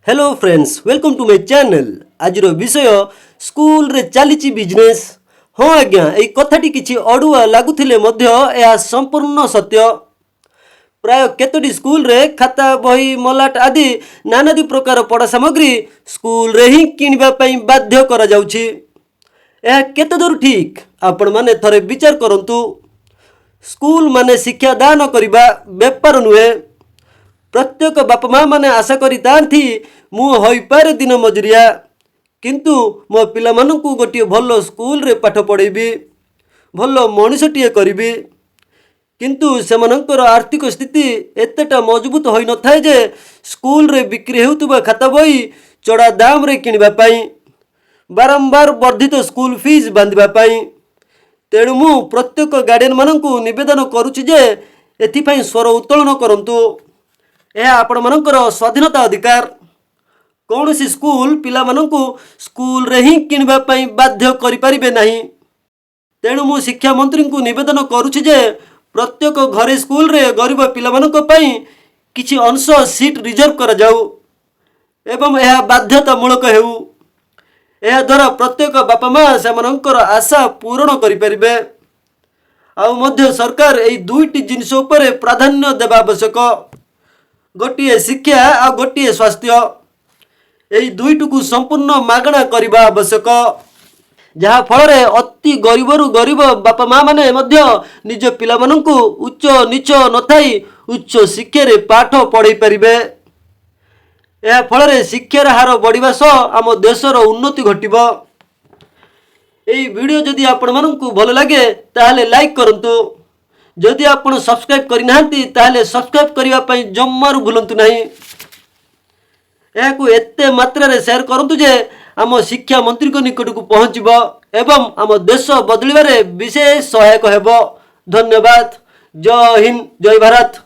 Hello friends, welcome to my channel. आज विषय school रे चली बिजनेस। हाँ आज्ञा, यही कथाटी किसी अड़ुआ लगुले यह संपूर्ण सत्य। प्राय केतोटी स्कूल रे खाता बही मलाट आदि नानादी प्रकार पढ़ा सामग्री स्कूल रे ही किनिबा पई बाध्य करा जाउछि। यह केते दूर ठीक आपण माने थरे विचार करंतु। स्कूल माने शिक्षा दान करिबा बेपार नुहे। प्रत्येक बापा माँ मैंने आशा करी मु होइपारे दिन मजुरिया, किंतु मो पिला माननकु गोटे भल स्कूल रे पाठ पढ़ेबी, भल मनीषटीए करी। किंतु सेमानंकर आर्थिक स्थिति एतेटा मजबूत होई न थाए जे स्कूल रे बिक्री हेउतबा खाता बही चढ़ा दाम रे किनिबा पई, बारंबार वर्धित स्कूल फीस बांधिबा पई। तेणु मु प्रत्येक गार्डियन माननकु निवेदन करुछि जे एथिपई स्वर उत्तोलन करंतु। यह आपण मानकर स्वाधीनता अधिकार। कौन सी स्कूल पिला माननकु स्कूल रे ही किनिबा पई बाध्य करि परिबे नाही। तेणु मु शिक्षा मंत्री को निवेदन करुछि जे प्रत्येक घरे स्कूल रे गरीब पिला मानक पई किछि अंश सीट रिजर्व करा जाऊ एवं यह बाध्यतामूलक हेउ। यह द्वारा प्रत्येक बापा माँ सेमानंकर आशा पूरण करि परिबे। आउ मध्य सरकार एई दुईटी जिनिस उपरे प्राधान्य देबा आवश्यक। गोटे शिक्षा आ गोटे स्वास्थ्य, यही दुईटुकु संपूर्ण मागणा करने आवश्यक। जहाँ फल अति गरीबरु गरीब बापा माँ माने मध्य निज पिला माननकु उच्च नीच नथाई उच्च शिक्षा रे पाठ पढ़ाई परिबे। यह फल शिक्षार हार बढ़िबा सह आम देशर उन्नति घटिबो। एई वीडियो जदि आपण माननकु भल लागे ताहले लाइक करंतु। जदि आपण सब्सक्राइब करि नाहंती ताहले सब्सक्राइब करिवा पई जम्मारु भूलंतु नाही। एहाकु एते मात्रा रे शेयर करंतु जे आम शिक्षा मंत्री को निकट को पहुंचबो एवं आम देश बदलिबारे विशेष सहायक हेबो। धन्यवाद। जय हिंद, जय भारत।